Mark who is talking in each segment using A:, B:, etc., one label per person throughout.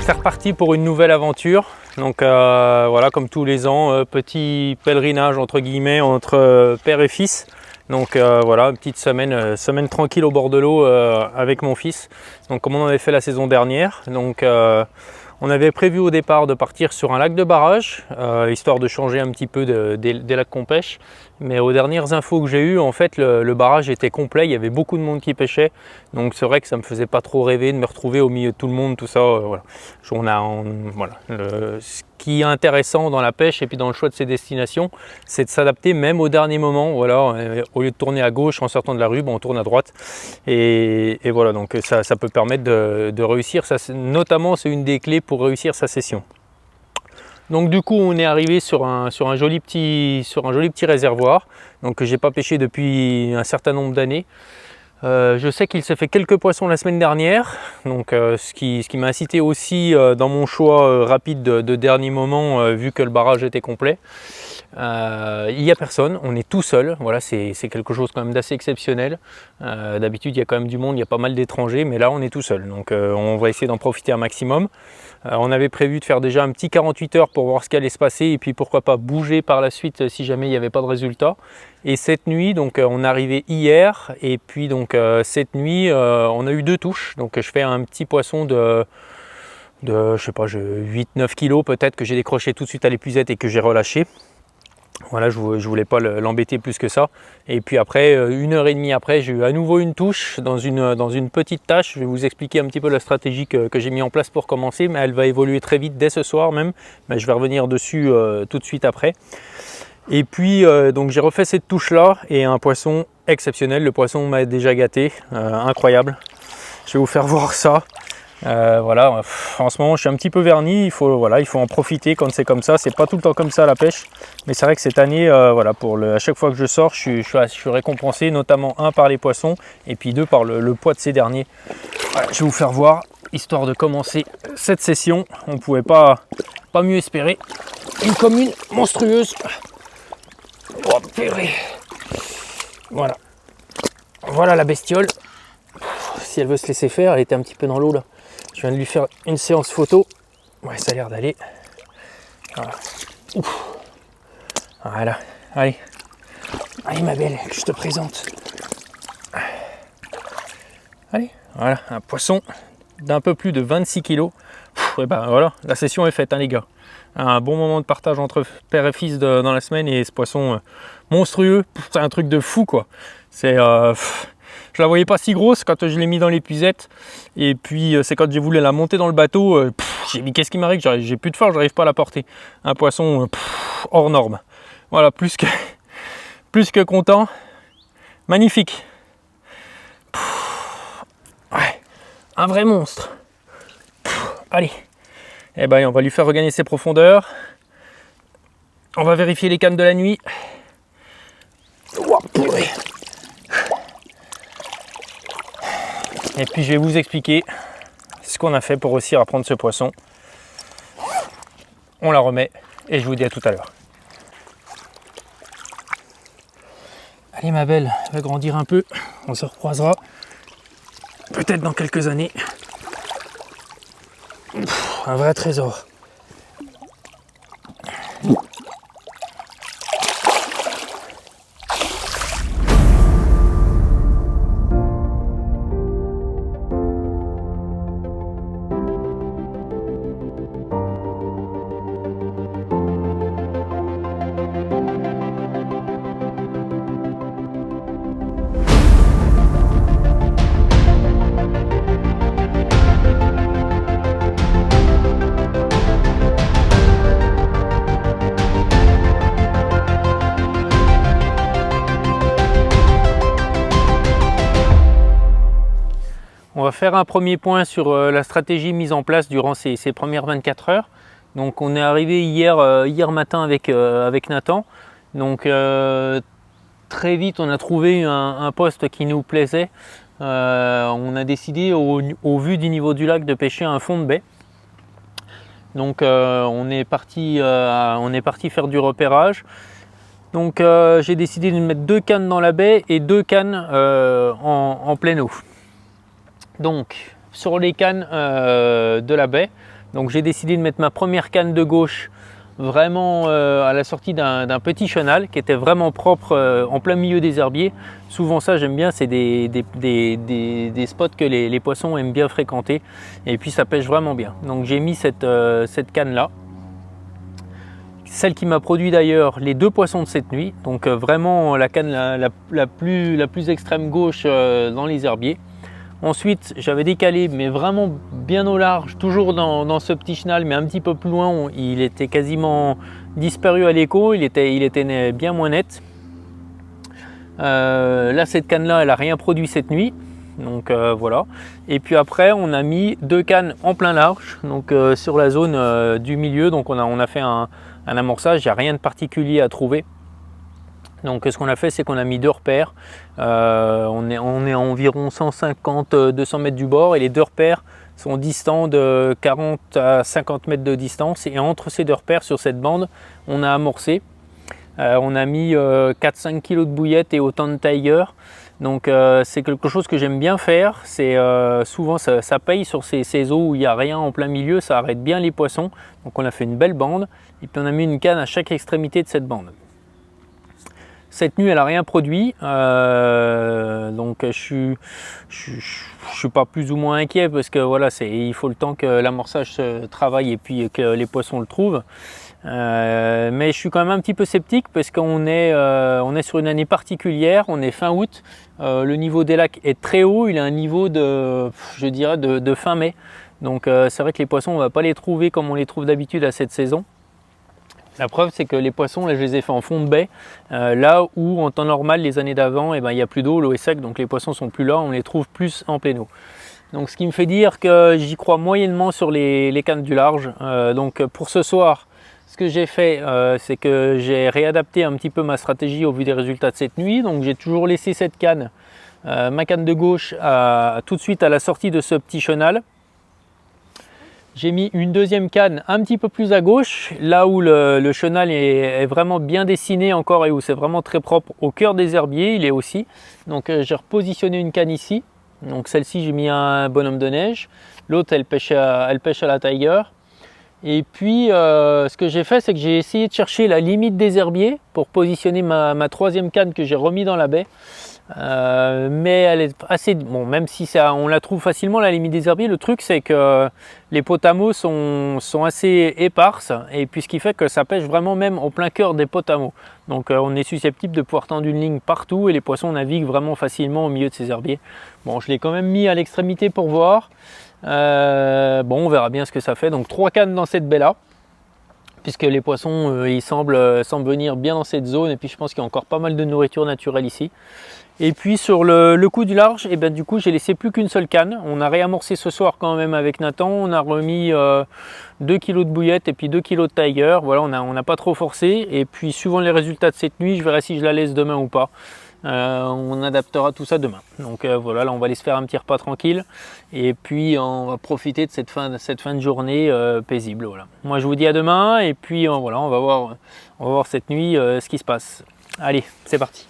A: C'est reparti pour une nouvelle aventure. Donc voilà, comme tous les ans, petit pèlerinage entre guillemets entre père et fils. Donc voilà, une petite semaine tranquille au bord de l'eau avec mon fils. Donc comme on avait fait la saison dernière. Donc on avait prévu au départ de partir sur un lac de barrage, histoire de changer un petit peu des lacs qu'on pêche. Mais aux dernières infos que j'ai eues, en fait, le barrage était complet, il y avait beaucoup de monde qui pêchait. Donc c'est vrai que ça me faisait pas trop rêver de me retrouver au milieu de tout le monde, tout ça. Voilà. Voilà. Ce qui est intéressant dans la pêche et puis dans le choix de ces destinations, c'est de s'adapter même au dernier moment. Voilà. Au lieu de tourner à gauche en sortant de la rue, on tourne à droite. Et voilà, donc ça peut permettre de réussir. Ça, notamment, c'est une des clés pour réussir sa session. Donc du coup on est arrivé sur un joli petit réservoir, donc que j'ai pas pêché depuis un certain nombre d'années. Je sais qu'il s'est fait quelques poissons la semaine dernière, donc ce qui m'a incité aussi dans mon choix rapide de dernier moment, vu que le barrage était complet. Il n'y a personne, on est tout seul, voilà, c'est quelque chose quand même d'assez exceptionnel. D'habitude il y a quand même du monde, il y a pas mal d'étrangers, mais là on est tout seul, donc on va essayer d'en profiter un maximum. On avait prévu de faire déjà un petit 48 heures pour voir ce qui allait se passer et puis pourquoi pas bouger par la suite si jamais il n'y avait pas de résultat. Et cette nuit, donc on est arrivé hier et puis donc cette nuit on a eu 2 touches. Donc je fais un petit poisson de je sais pas, 8-9 kilos peut-être, que j'ai décroché tout de suite à l'épuisette et que j'ai relâché. Voilà, je voulais pas l'embêter plus que ça. Et puis après, 1h30 après, j'ai eu à nouveau une touche dans une petite tâche. Je vais vous expliquer un petit peu la stratégie que j'ai mis en place pour commencer, mais elle va évoluer très vite dès ce soir même. Mais je vais revenir dessus tout de suite après. Et puis donc j'ai refait cette touche là et un poisson exceptionnel. Le poisson m'a déjà gâté, incroyable. Je vais vous faire voir ça. Voilà, en ce moment je suis un petit peu verni, il faut en profiter quand c'est comme ça. C'est pas tout le temps comme ça la pêche, mais c'est vrai que cette année, voilà, à chaque fois que je sors, je suis récompensé, notamment par les poissons et puis 2 par le poids de ces derniers. Voilà, je vais vous faire voir, histoire de commencer cette session. On pouvait pas mieux espérer. Une commune monstrueuse. Oh purée. Voilà la bestiole. Si elle veut se laisser faire, elle était un petit peu dans l'eau là. Je viens de lui faire une séance photo. Ouais, ça a l'air d'aller. Voilà. Ouf. Voilà. Allez. Allez ma belle, que je te présente. Allez. Voilà, un poisson d'un peu plus de 26 kg. Et ben voilà, la session est faite, hein, les gars. Un bon moment de partage entre père et fils dans la semaine, et ce poisson monstrueux, c'est un truc de fou quoi. C'est je la voyais pas si grosse quand je l'ai mis dans l'épuisette, et puis c'est quand j'ai voulu la monter dans le bateau, j'ai dit qu'est-ce qui m'arrive, j'ai plus de force, j'arrive pas à la porter. Un poisson hors norme. Voilà, plus que content. Magnifique. Ouais, un vrai monstre. Allez, eh ben, on va lui faire regagner ses profondeurs. On va vérifier les cannes de la nuit. Oh, purée. Et puis je vais vous expliquer ce qu'on a fait pour réussir à prendre ce poisson. On la remet et je vous dis à tout à l'heure. Allez ma belle, elle va grandir un peu. On se recroisera peut-être dans quelques années. Un vrai trésor. On va faire un premier point sur la stratégie mise en place durant ces premières 24 heures. Donc on est arrivé hier matin avec Nathan. Donc très vite on a trouvé un poste qui nous plaisait. On a décidé au vu du niveau du lac de pêcher un fond de baie. Donc on est parti faire du repérage. Donc j'ai décidé de mettre 2 cannes dans la baie et 2 cannes en pleine eau. Donc sur les cannes de la baie, Donc j'ai décidé de mettre ma première canne de gauche vraiment à la sortie d'un petit chenal qui était vraiment propre en plein milieu des herbiers. Souvent ça j'aime bien, c'est des spots que les poissons aiment bien fréquenter et puis ça pêche vraiment bien. Donc j'ai mis cette canne là, celle qui m'a produit d'ailleurs les 2 poissons de cette nuit. Donc vraiment la canne la plus extrême gauche dans les herbiers. Ensuite, j'avais décalé, mais vraiment bien au large, toujours dans ce petit chenal, mais un petit peu plus loin. Il était quasiment disparu à l'écho, il était bien moins net. Là, cette canne-là, elle n'a rien produit cette nuit. Donc voilà. Et puis après, on a mis 2 cannes en plein large, donc sur la zone du milieu. Donc on a fait un amorçage, il n'y a rien de particulier à trouver. Donc ce qu'on a fait, c'est qu'on a mis 2 repères, on est à environ 150-200 mètres du bord et les 2 repères sont distants de 40 à 50 mètres de distance et entre ces 2 repères sur cette bande, on a amorcé. On a mis 4-5 kg de bouillettes et autant de tiger. Donc c'est quelque chose que j'aime bien faire, c'est souvent ça paye sur ces eaux où il n'y a rien en plein milieu, ça arrête bien les poissons. Donc on a fait une belle bande et puis on a mis une canne à chaque extrémité de cette bande. Cette nuit, elle n'a rien produit, donc je suis pas plus ou moins inquiet parce que voilà, il faut le temps que l'amorçage se travaille et puis que les poissons le trouvent. Mais je suis quand même un petit peu sceptique parce qu'on est sur une année particulière, on est fin août, le niveau des lacs est très haut, il a un niveau je dirais de fin mai. Donc c'est vrai que les poissons, on ne va pas les trouver comme on les trouve d'habitude à cette saison. La preuve, c'est que les poissons, là, je les ai fait en fond de baie, là où en temps normal, les années d'avant, il n'y a plus d'eau, l'eau est sec, donc les poissons sont plus là, on les trouve plus en pleine eau. Donc ce qui me fait dire que j'y crois moyennement sur les cannes du large. Donc pour ce soir, ce que j'ai fait, c'est que j'ai réadapté un petit peu ma stratégie au vu des résultats de cette nuit. Donc j'ai toujours laissé cette canne, ma canne de gauche, tout de suite à la sortie de ce petit chenal. J'ai mis une deuxième canne un petit peu plus à gauche, là où le chenal est vraiment bien dessiné encore et où c'est vraiment très propre au cœur des herbiers, il est aussi. Donc j'ai repositionné une canne ici. Donc celle-ci, j'ai mis un bonhomme de neige. L'autre, elle pêche à la tiger. Et puis ce que j'ai fait, c'est que j'ai essayé de chercher la limite des herbiers pour positionner ma troisième canne que j'ai remis dans la baie. Mais elle est assez bon, même si on la trouve facilement la limite des herbiers. Le truc, c'est que les potamos sont assez éparses et puis ce qui fait que ça pêche vraiment même au plein cœur des potamos. Donc on est susceptible de pouvoir tendre une ligne partout et les poissons naviguent vraiment facilement au milieu de ces herbiers. Bon, je l'ai quand même mis à l'extrémité pour voir. Bon, on verra bien ce que ça fait. Donc 3 cannes dans cette baie là, puisque les poissons ils semblent venir bien dans cette zone et puis je pense qu'il y a encore pas mal de nourriture naturelle ici. Et puis sur le coup du large, et ben du coup j'ai laissé plus qu'une seule canne. On a réamorcé ce soir quand même avec Nathan, on a remis 2 kg de bouillettes et puis 2 kg de tiger. Voilà, on n'a pas trop forcé et puis suivant les résultats de cette nuit, je verrai si je la laisse demain ou pas. On adaptera tout ça demain. Donc voilà, là on va aller se faire un petit repas tranquille et puis on va profiter de cette fin de journée paisible. Voilà. Moi je vous dis à demain et puis voilà, on va voir cette nuit ce qui se passe. Allez, c'est parti.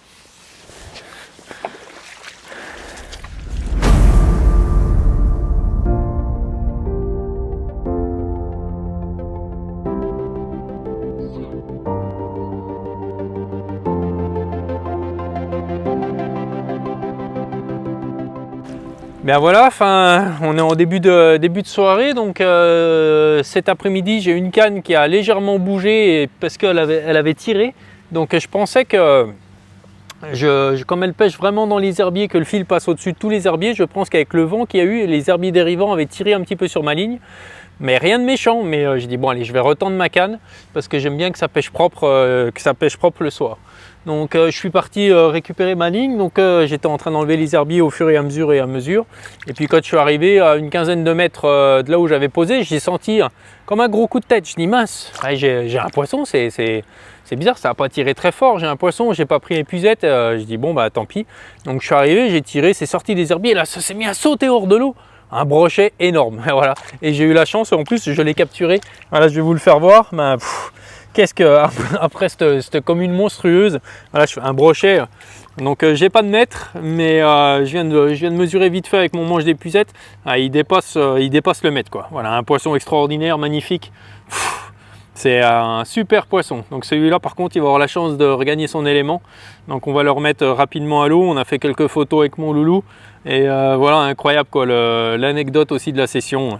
A: Bien voilà, on est en début de soirée, donc cet après-midi j'ai une canne qui a légèrement bougé parce qu'elle avait tiré. Donc je pensais que, comme elle pêche vraiment dans les herbiers, que le fil passe au-dessus de tous les herbiers, je pense qu'avec le vent qu'il y a eu, les herbiers dérivants avaient tiré un petit peu sur ma ligne. Mais rien de méchant, mais j'ai dit bon allez, je vais retendre ma canne parce que j'aime bien que ça pêche propre le soir. Donc je suis parti récupérer ma ligne, donc j'étais en train d'enlever les herbiers au fur et à mesure. Et puis quand je suis arrivé à une quinzaine de mètres de là où j'avais posé, j'ai senti comme un gros coup de tête. Je dis mince, j'ai un poisson, c'est bizarre, ça n'a pas tiré très fort, j'ai un poisson, j'ai pas pris l'épuisette. Je dis bon bah tant pis. Donc je suis arrivé, j'ai tiré, c'est sorti des herbiers, et là ça s'est mis à sauter hors de l'eau. Un brochet énorme, voilà. Et j'ai eu la chance, en plus je l'ai capturé. Voilà, je vais vous le faire voir. Qu'est-ce que après cette commune monstrueuse, voilà, je fais un brochet. Donc j'ai pas de mètre, mais je viens de mesurer vite fait avec mon manche d'épuisette. Il dépasse le mètre, quoi. Voilà, un poisson extraordinaire, magnifique. C'est un super poisson. Donc celui-là par contre il va avoir la chance de regagner son élément. Donc on va le remettre rapidement à l'eau. On a fait quelques photos avec mon loulou. Et voilà, incroyable quoi, l'anecdote aussi de la session.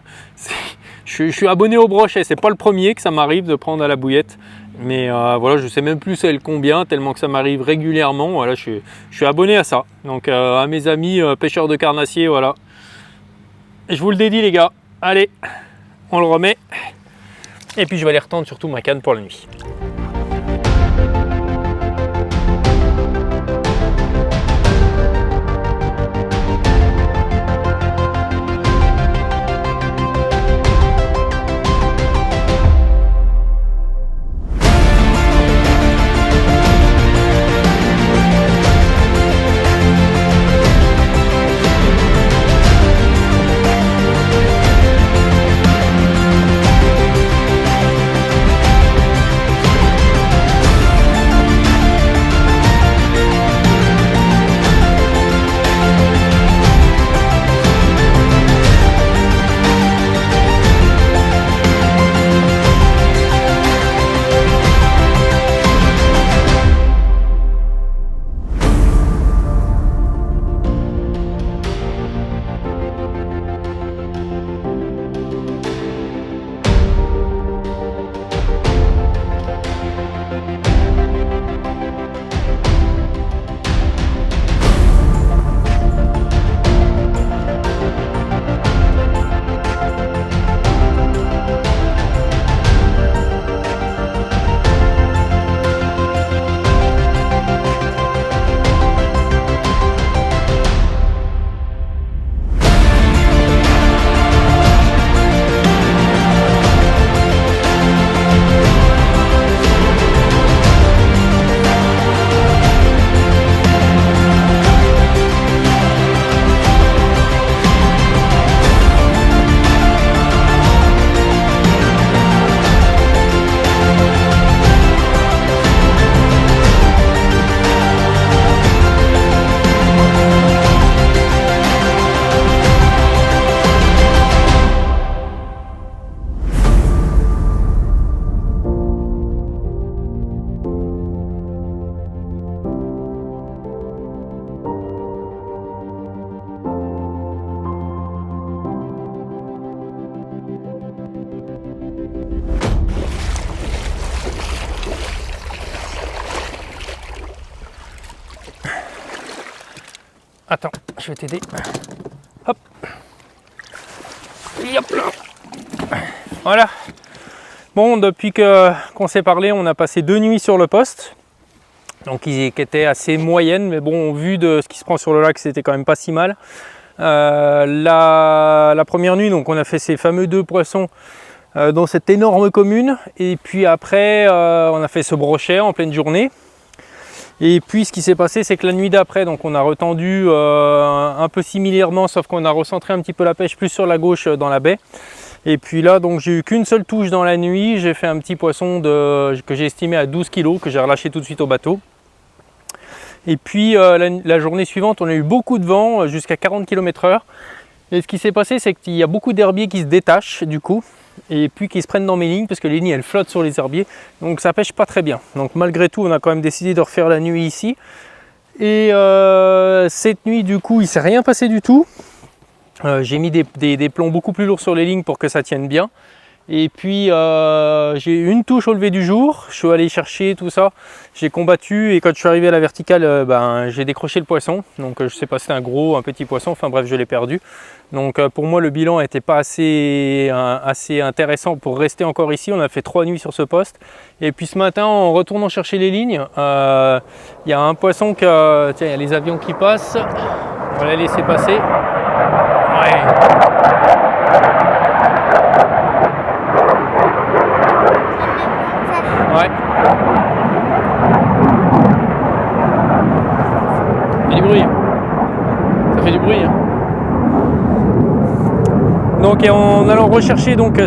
A: Je suis abonné au brochet, c'est pas le premier que ça m'arrive de prendre à la bouillette. Mais voilà, je sais même plus c'est le combien, tellement que ça m'arrive régulièrement. Voilà, je suis abonné à ça. Donc à mes amis pêcheurs de carnassiers, voilà. Et je vous le dédie les gars. Allez, on le remet. Et puis je vais aller retendre surtout ma canne pour la nuit. Attends, je vais t'aider. Hop. Et hop là. Voilà. Bon, depuis qu'on s'est parlé, on a passé 2 nuits sur le poste. Donc qui étaient assez moyennes, mais bon, vu de ce qui se prend sur le lac, c'était quand même pas si mal. La première nuit, donc on a fait ces fameux 2 poissons dans cette énorme commune. Et puis après, on a fait ce brochet en pleine journée. Et puis ce qui s'est passé, c'est que la nuit d'après, donc on a retendu un peu similairement, sauf qu'on a recentré un petit peu la pêche plus sur la gauche dans la baie. Et puis là, donc j'ai eu qu'une seule touche dans la nuit. J'ai fait un petit poisson que j'ai estimé à 12 kg, que j'ai relâché tout de suite au bateau. Et puis la journée suivante, on a eu beaucoup de vent, jusqu'à 40 km/h. Et ce qui s'est passé, c'est qu'il y a beaucoup d'herbiers qui se détachent du coup, et puis qui se prennent dans mes lignes, parce que les lignes elles flottent sur les herbiers, donc ça pêche pas très bien. Donc malgré tout, on a quand même décidé de refaire la nuit ici. Et cette nuit, du coup, il s'est rien passé du tout. J'ai mis des plombs beaucoup plus lourds sur les lignes pour que ça tienne bien. Et puis j'ai eu une touche au lever du jour, je suis allé chercher tout ça, j'ai combattu et quand je suis arrivé à la verticale, j'ai décroché le poisson. Donc je sais pas si c'était un gros, un petit poisson, enfin bref, je l'ai perdu. Donc pour moi le bilan n'était pas assez intéressant pour rester encore ici. On a fait 3 nuits sur ce poste. Et puis ce matin, en retournant chercher les lignes, il y a un poisson tiens, il y a les avions qui passent, on va les laisser passer. Ouais. Ouais. Ça fait du bruit. Ça fait du bruit. Donc en allant rechercher donc une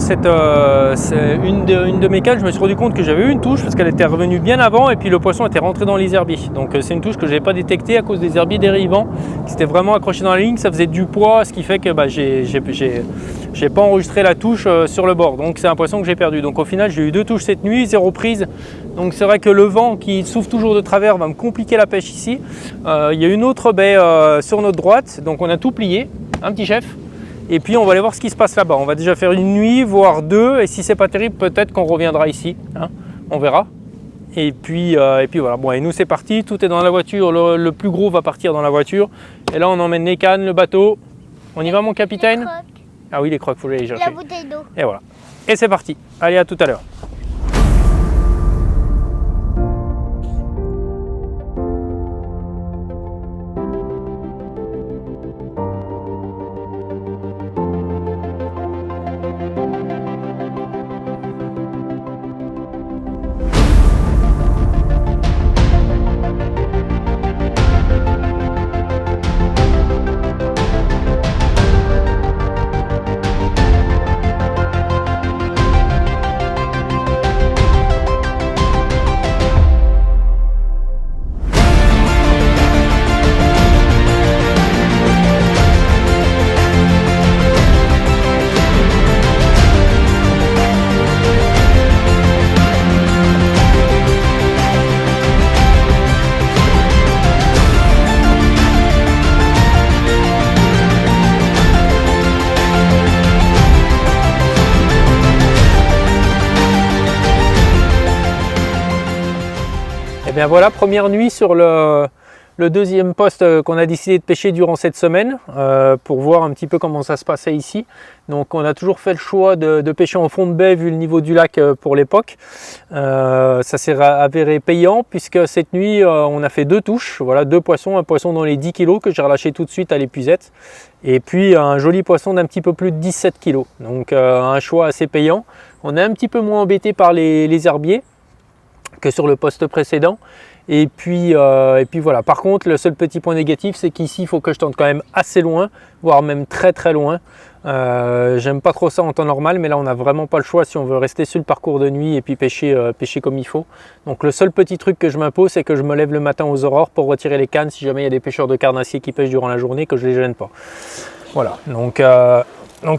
A: de mes cannes, je me suis rendu compte que j'avais eu une touche parce qu'elle était revenue bien avant et puis le poisson était rentré dans les herbiers. Donc c'est une touche que je n'avais pas détectée à cause des herbiers dérivants qui s'étaient vraiment accrochés dans la ligne. Ça faisait du poids, ce qui fait que j'ai pas enregistré la touche sur le bord. Donc c'est un poisson que j'ai perdu. Donc au final j'ai eu 2 touches cette nuit, 0 prise. Donc c'est vrai que le vent qui souffle toujours de travers va me compliquer la pêche ici. Il y a une autre baie sur notre droite, donc on a tout plié, un petit chef. Et puis on va aller voir ce qui se passe là-bas. On va déjà faire une nuit, voire 2. Et si c'est pas terrible, peut-être qu'on reviendra ici. Hein, on verra. Et puis voilà. Bon, et nous c'est parti. Tout est dans la voiture. Le plus gros va partir dans la voiture. Et là on emmène les cannes, le bateau. On y va mon capitaine?
B: Les crocs.
A: Ah oui, les crocs, faut les chercher.
B: La bouteille d'eau.
A: Et voilà. Et c'est parti. Allez, à tout à l'heure. Et bien voilà, première nuit sur le deuxième poste qu'on a décidé de pêcher durant cette semaine pour voir un petit peu comment ça se passait ici. Donc on a toujours fait le choix de pêcher en fond de baie vu le niveau du lac pour l'époque. Ça s'est avéré payant puisque cette nuit on a fait 2 touches, voilà, 2 poissons, un poisson dans les 10 kg que j'ai relâché tout de suite à l'épuisette et puis un joli poisson d'un petit peu plus de 17 kg. Donc un choix assez payant. On est un petit peu moins embêté par les herbiers que sur le poste précédent. Et puis voilà. Par contre, le seul petit point négatif, c'est qu'ici, il faut que je tente quand même assez loin, voire même très très loin. J'aime pas trop ça en temps normal, mais là, on n'a vraiment pas le choix si on veut rester sur le parcours de nuit et puis pêcher comme il faut. Donc le seul petit truc que je m'impose, c'est que je me lève le matin aux aurores pour retirer les cannes si jamais il y a des pêcheurs de carnassiers qui pêchent durant la journée, que je les gêne pas. Voilà, donc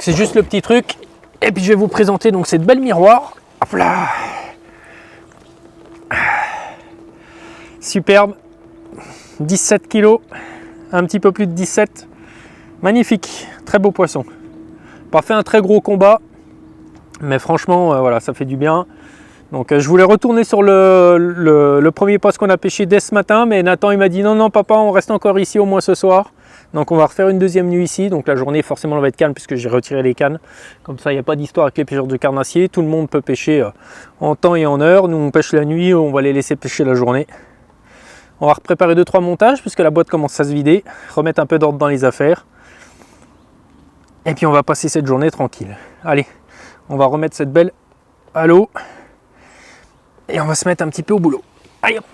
A: c'est juste le petit truc. Et puis je vais vous présenter donc cette belle miroir. Hop là! Superbe, 17 kg, un petit peu plus de 17, magnifique, très beau poisson. Pas fait un très gros combat, mais franchement voilà, ça fait du bien. Donc je voulais retourner sur le premier poste qu'on a pêché dès ce matin, mais Nathan il m'a dit non papa, on reste encore ici au moins ce soir. Donc on va refaire une deuxième nuit ici, donc la journée forcément elle va être calme puisque j'ai retiré les cannes. Comme ça il n'y a pas d'histoire avec les pêcheurs de carnassiers, tout le monde peut pêcher en temps et en heure. Nous on pêche la nuit, on va les laisser pêcher la journée. On va préparer 2-3 montages puisque la boîte commence à se vider, remettre un peu d'ordre dans les affaires. Et puis on va passer cette journée tranquille. Allez, on va remettre cette belle à l'eau et on va se mettre un petit peu au boulot. Allez hop!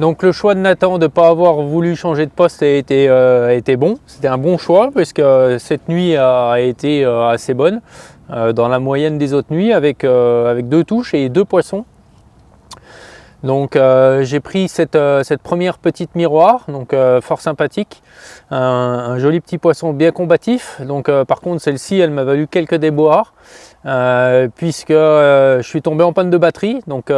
A: Donc le choix de Nathan de ne pas avoir voulu changer de poste a été bon. C'était un bon choix parce que cette nuit a été assez bonne, dans la moyenne des autres nuits, avec 2 touches et 2 poissons. Donc j'ai pris cette première petite miroir, donc fort sympathique, un joli petit poisson bien combatif. Donc par contre celle-ci elle m'a valu quelques déboires, puisque je suis tombé en panne de batterie. Donc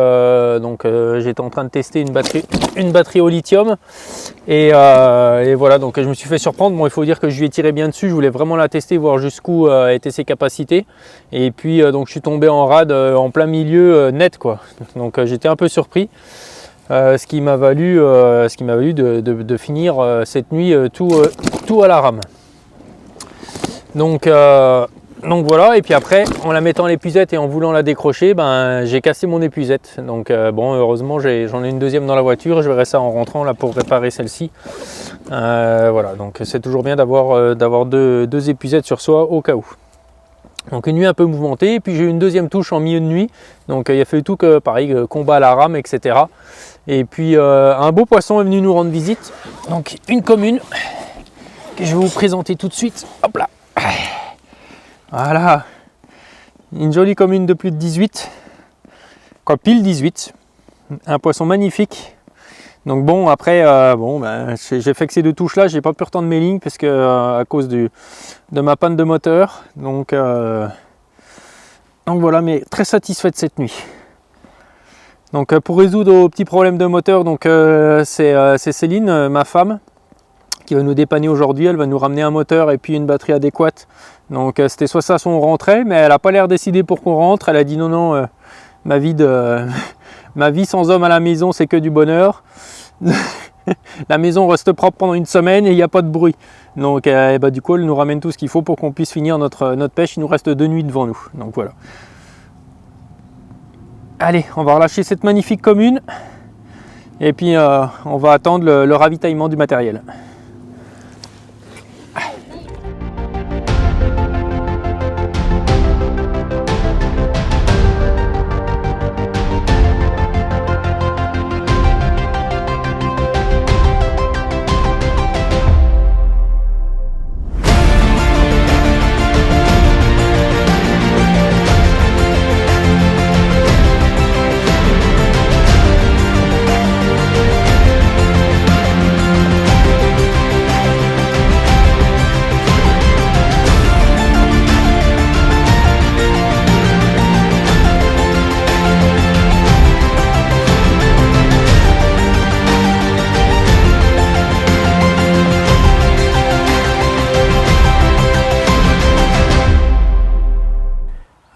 A: j'étais en train de tester une batterie au lithium et voilà, donc je me suis fait surprendre. Bon, il faut dire que je lui ai tiré bien dessus, je voulais vraiment la tester, voir jusqu'où étaient ses capacités, et puis donc je suis tombé en rade en plein milieu net quoi. Donc j'étais un peu surpris, ce qui m'a valu de finir cette nuit tout à la rame. Donc voilà, et puis après, en la mettant à l'épuisette et en voulant la décrocher, ben, j'ai cassé mon épuisette. Donc bon, heureusement, j'en ai une deuxième dans la voiture. Je verrai ça en rentrant là pour réparer celle-ci. Voilà, donc c'est toujours bien d'avoir deux épuisettes sur soi au cas où. Donc une nuit un peu mouvementée, et puis j'ai eu une deuxième touche en milieu de nuit. Donc il a fallu tout que, pareil, combat à la rame, etc. Et puis un beau poisson est venu nous rendre visite. Donc une commune que je vais vous présenter tout de suite. Hop là. Voilà, une jolie commune de plus de 18, quoi, pile 18, un poisson magnifique. Donc bon, après, j'ai fait que ces 2 touches là, j'ai pas pu retendre mes lignes parce que à cause de ma panne de moteur. Donc voilà, mais très satisfait de cette nuit. Donc pour résoudre aux petits problèmes de moteur, donc c'est Céline, ma femme, qui va nous dépanner aujourd'hui. Elle va nous ramener un moteur et puis une batterie adéquate. Donc c'était soit ça, soit on rentrait, mais elle n'a pas l'air décidée pour qu'on rentre. Elle a dit non, ma vie sans homme à la maison, c'est que du bonheur. La maison reste propre pendant une semaine et il n'y a pas de bruit. Donc du coup, elle nous ramène tout ce qu'il faut pour qu'on puisse finir notre pêche. Il nous reste 2 nuits devant nous. Donc voilà. Allez, on va relâcher cette magnifique commune. Et puis on va attendre le ravitaillement du matériel.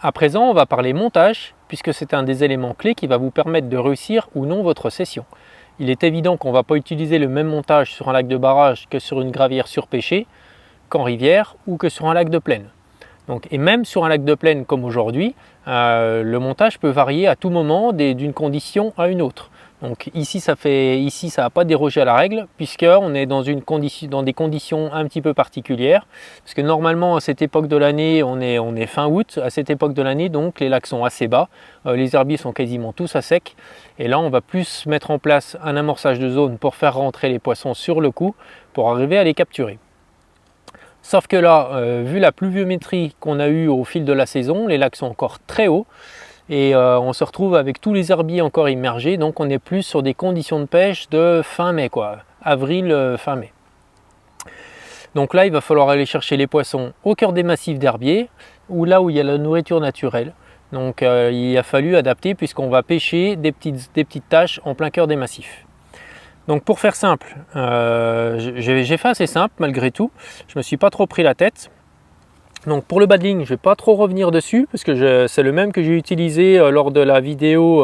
A: À présent, on va parler montage, puisque c'est un des éléments clés qui va vous permettre de réussir ou non votre session. Il est évident qu'on ne va pas utiliser le même montage sur un lac de barrage que sur une gravière surpêchée, qu'en rivière ou que sur un lac de plaine. Donc, et même sur un lac de plaine comme aujourd'hui, le montage peut varier à tout moment d'une condition à une autre. Donc ici ça n'a pas dérogé à la règle, puisqu'on est dans des conditions un petit peu particulières, parce que normalement à cette époque de l'année, on est fin août, à cette époque de l'année, donc les lacs sont assez bas, les herbiers sont quasiment tous à sec, et là on va plus mettre en place un amorçage de zone pour faire rentrer les poissons sur le coup, pour arriver à les capturer. Sauf que là, vu la pluviométrie qu'on a eue au fil de la saison, les lacs sont encore très hauts, et on se retrouve avec tous les herbiers encore immergés, donc on est plus sur des conditions de pêche de fin mai, quoi, avril, fin mai. Donc là, il va falloir aller chercher les poissons au cœur des massifs d'herbiers, ou là où il y a la nourriture naturelle. Donc il a fallu adapter, puisqu'on va pêcher des petites taches en plein cœur des massifs. Donc pour faire simple, j'ai fait assez simple malgré tout, je ne me suis pas trop pris la tête. Donc pour le baddling, je ne vais pas trop revenir dessus, parce que c'est le même que j'ai utilisé lors de la vidéo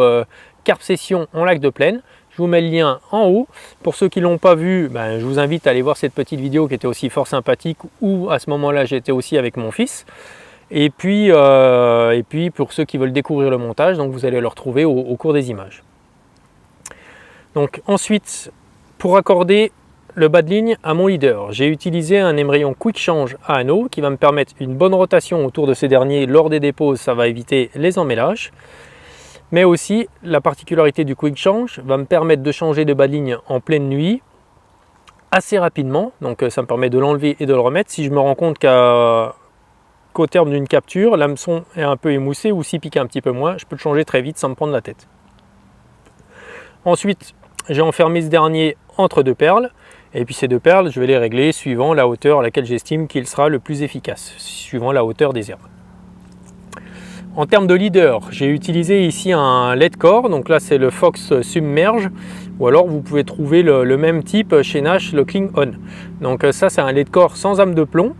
A: carpe session en lac de plaine. Je vous mets le lien en haut. Pour ceux qui ne l'ont pas vu, je vous invite à aller voir cette petite vidéo qui était aussi fort sympathique, où à ce moment-là j'étais aussi avec mon fils. Et puis pour ceux qui veulent découvrir le montage, donc vous allez le retrouver au cours des images. Donc ensuite, pour accorder le bas de ligne à mon leader, j'ai utilisé un émerillon quick change à anneau qui va me permettre une bonne rotation autour de ces derniers lors des déposes, ça va éviter les emmêlages. Mais aussi, la particularité du Quick Change va me permettre de changer de bas de ligne en pleine nuit assez rapidement. Donc ça me permet de l'enlever et de le remettre. Si je me rends compte qu'au terme d'une capture, l'hameçon est un peu émoussé ou s'il pique un petit peu moins, je peux le changer très vite sans me prendre la tête. Ensuite, j'ai enfermé ce dernier entre deux perles. Et puis ces deux perles, je vais les régler suivant la hauteur à laquelle j'estime qu'il sera le plus efficace, suivant la hauteur des herbes. En termes de leader, j'ai utilisé ici un LED core, donc là c'est le Fox Submerge, ou alors vous pouvez trouver le même type chez Nash, le Cling On. Donc ça c'est un LED core sans âme de plomb.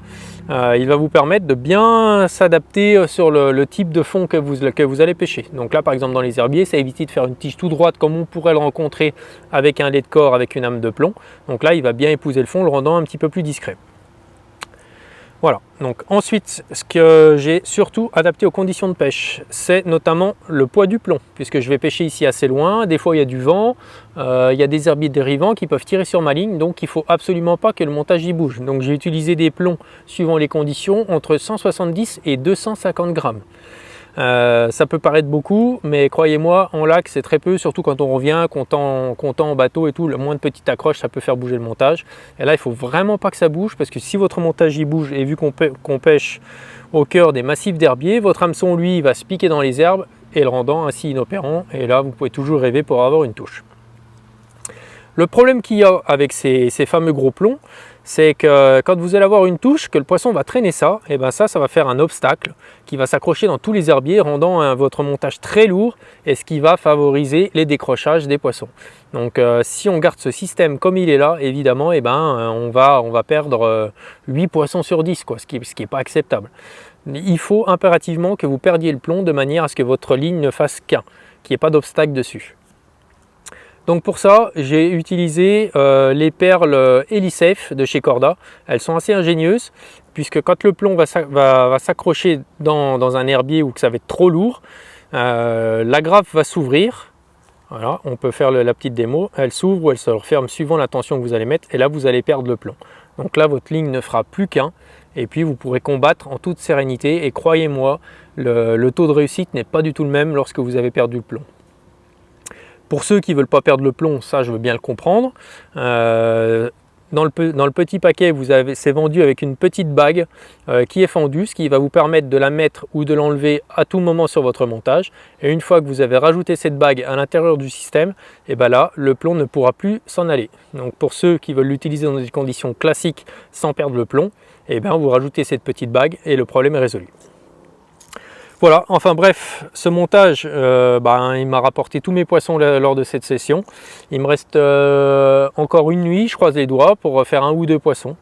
A: Il va vous permettre de bien s'adapter sur le type de fond que vous allez pêcher. Donc là par exemple dans les herbiers, ça évite de faire une tige tout droite comme on pourrait le rencontrer avec un LED core avec une âme de plomb. Donc là il va bien épouser le fond, le rendant un petit peu plus discret. Voilà, donc ensuite ce que j'ai surtout adapté aux conditions de pêche, c'est notamment le poids du plomb, puisque je vais pêcher ici assez loin, des fois il y a du vent, il y a des herbiers dérivants qui peuvent tirer sur ma ligne, donc il ne faut absolument pas que le montage y bouge. Donc j'ai utilisé des plombs suivant les conditions entre 170 et 250 grammes. Ça peut paraître beaucoup, mais croyez-moi, en lac c'est très peu, surtout quand on revient, comptant en bateau et tout, le moins de petites accroches ça peut faire bouger le montage. Et là il faut vraiment pas que ça bouge, parce que si votre montage y bouge, et vu qu'on pêche au cœur des massifs d'herbiers, votre hameçon lui va se piquer dans les herbes et le rendant ainsi inopérant, et là vous pouvez toujours rêver pour avoir une touche. Le problème qu'il y a avec ces fameux gros plombs, c'est que quand vous allez avoir une touche, que le poisson va traîner ça, et ben ça va faire un obstacle qui va s'accrocher dans tous les herbiers, rendant votre montage très lourd, et ce qui va favoriser les décrochages des poissons. Donc si on garde ce système comme il est là, évidemment, et ben, on va perdre 8 poissons sur 10, quoi, ce qui n'est pas acceptable. Il faut impérativement que vous perdiez le plomb de manière à ce que votre ligne ne fasse qu'un, qu'il n'y ait pas d'obstacle dessus. Donc pour ça, j'ai utilisé les perles Elisafe de chez Corda. Elles sont assez ingénieuses, puisque quand le plomb va s'accrocher dans un herbier ou que ça va être trop lourd, l'agrafe va s'ouvrir. Voilà, on peut faire la petite démo. Elle s'ouvre ou elle se referme suivant la tension que vous allez mettre, et là vous allez perdre le plomb. Donc là votre ligne ne fera plus qu'un, et puis vous pourrez combattre en toute sérénité. Et croyez-moi, le taux de réussite n'est pas du tout le même lorsque vous avez perdu le plomb. Pour ceux qui ne veulent pas perdre le plomb, ça je veux bien le comprendre. Dans le petit paquet, c'est vendu avec une petite bague qui est fendue, ce qui va vous permettre de la mettre ou de l'enlever à tout moment sur votre montage. Et une fois que vous avez rajouté cette bague à l'intérieur du système, et ben là, le plomb ne pourra plus s'en aller. Donc pour ceux qui veulent l'utiliser dans des conditions classiques sans perdre le plomb, et ben vous rajoutez cette petite bague et le problème est résolu. Voilà, enfin bref, ce montage, il m'a rapporté tous mes poissons lors de cette session. Il me reste encore une nuit, je croise les doigts, pour faire un ou deux poissons.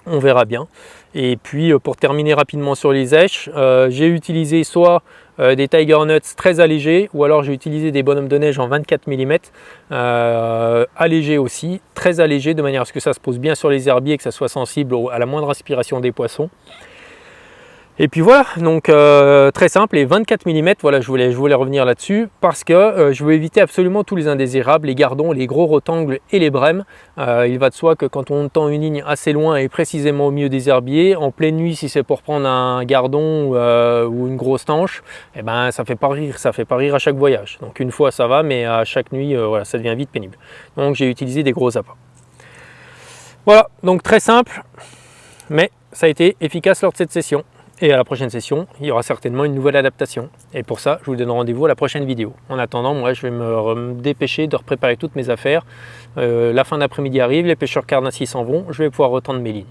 A: On verra bien. Et puis pour terminer rapidement sur les èches, j'ai utilisé soit des Tiger Nuts très allégés, ou alors j'ai utilisé des bonhommes de neige en 24 mm, allégés aussi, très allégés, de manière à ce que ça se pose bien sur les herbiers et que ça soit sensible à la moindre aspiration des poissons. Et puis voilà, donc très simple, et 24 mm, voilà, je voulais revenir là-dessus, parce que je veux éviter absolument tous les indésirables, les gardons, les gros rotangles et les brèmes. Il va de soi que quand on tend une ligne assez loin et précisément au milieu des herbiers, en pleine nuit, si c'est pour prendre un gardon ou une grosse tanche, eh ben, ça fait pas rire à chaque voyage. Donc une fois ça va, mais à chaque nuit, voilà, ça devient vite pénible. Donc j'ai utilisé des gros appâts. Voilà, donc très simple, mais ça a été efficace lors de cette session. Et à la prochaine session, il y aura certainement une nouvelle adaptation. Et pour ça, je vous donne rendez-vous à la prochaine vidéo. En attendant, moi, je vais me dépêcher de préparer toutes mes affaires. La fin d'après-midi arrive, les pêcheurs carnassiers s'en vont, je vais pouvoir retendre mes lignes.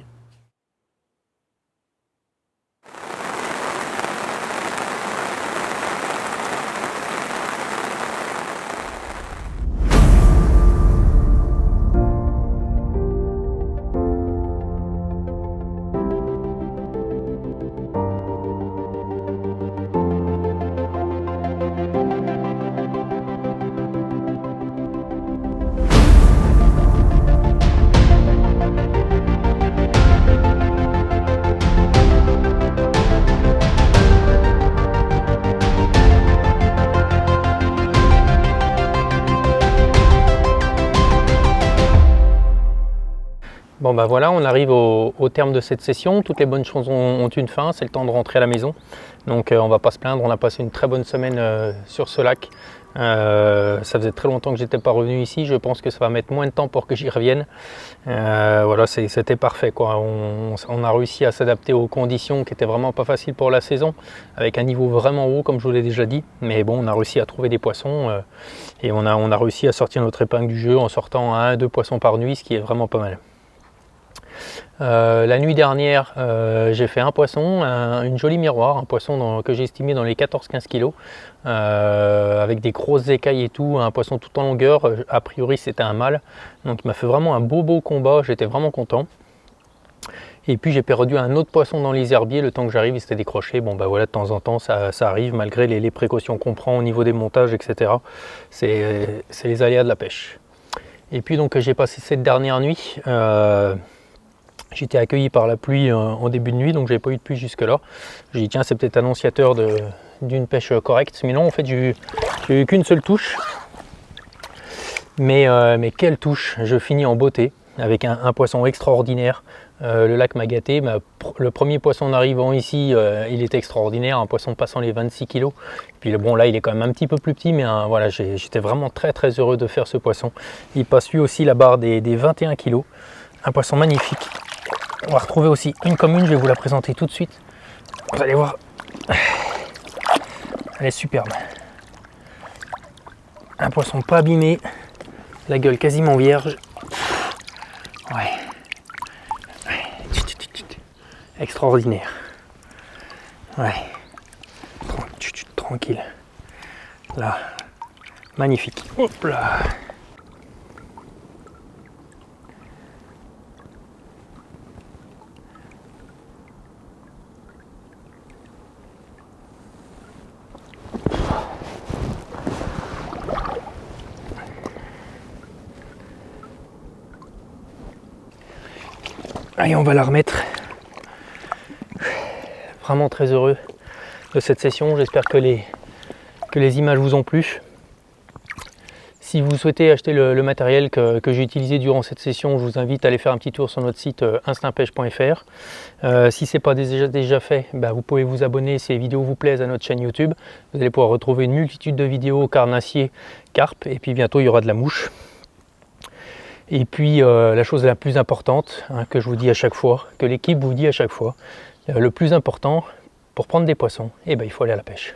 A: Bon bah voilà, on arrive au terme de cette session. Toutes les bonnes choses ont une fin, c'est le temps de rentrer à la maison. Donc on va pas se plaindre, on a passé une très bonne semaine sur ce lac. Ça faisait très longtemps que j'étais pas revenu ici, je pense que ça va mettre moins de temps pour que j'y revienne. Voilà, c'était parfait quoi. On a réussi à s'adapter aux conditions qui étaient vraiment pas faciles pour la saison, avec un niveau vraiment haut comme je vous l'ai déjà dit. Mais bon, on a réussi à trouver des poissons et on a réussi à sortir notre épingle du jeu en sortant 1 à 2 poissons par nuit, ce qui est vraiment pas mal. La nuit dernière, j'ai fait un poisson, une jolie miroir, un poisson que j'ai estimé dans les 14-15 kg, avec des grosses écailles et tout, un poisson tout en longueur. A priori, c'était un mâle, donc il m'a fait vraiment un beau combat, j'étais vraiment content. Et puis j'ai perdu un autre poisson dans les herbiers, le temps que j'arrive il s'était décroché. Bon bah voilà, de temps en temps ça arrive malgré les précautions qu'on prend au niveau des montages, etc. C'est les aléas de la pêche. Et puis donc j'ai passé cette dernière nuit. J'étais accueilli par la pluie en début de nuit, donc j'avais pas eu de pluie jusque là. J'ai dit tiens, c'est peut-être annonciateur d'une pêche correcte, mais non, en fait j'ai eu qu'une seule touche. Mais quelle touche! Je finis en beauté avec un poisson extraordinaire. Le lac m'a gâté. Le premier poisson en arrivant ici, il était extraordinaire, un poisson passant les 26 kg. Puis bon, là il est quand même un petit peu plus petit, mais voilà, j'étais vraiment très heureux de faire ce poisson. Il passe lui aussi la barre des 21 kg. Un poisson magnifique. On va retrouver aussi une commune, je vais vous la présenter tout de suite. Vous allez voir, elle est superbe. Un poisson pas abîmé, la gueule quasiment vierge. Ouais. Extraordinaire. Ouais. Tranquille. Là, magnifique. Hop là. Allez, on va la remettre. Vraiment très heureux de cette session. J'espère que les images vous ont plu. Si vous souhaitez acheter le matériel que j'ai utilisé durant cette session, je vous invite à aller faire un petit tour sur notre site instinctpêche.fr. Si ce n'est pas déjà fait, vous pouvez vous abonner si les vidéos vous plaisent à notre chaîne YouTube. Vous allez pouvoir retrouver une multitude de vidéos carnassiers, carpes, et puis bientôt il y aura de la mouche. Et puis la chose la plus importante, que je vous dis à chaque fois, que l'équipe vous dit à chaque fois, le plus important pour prendre des poissons, il faut aller à la pêche.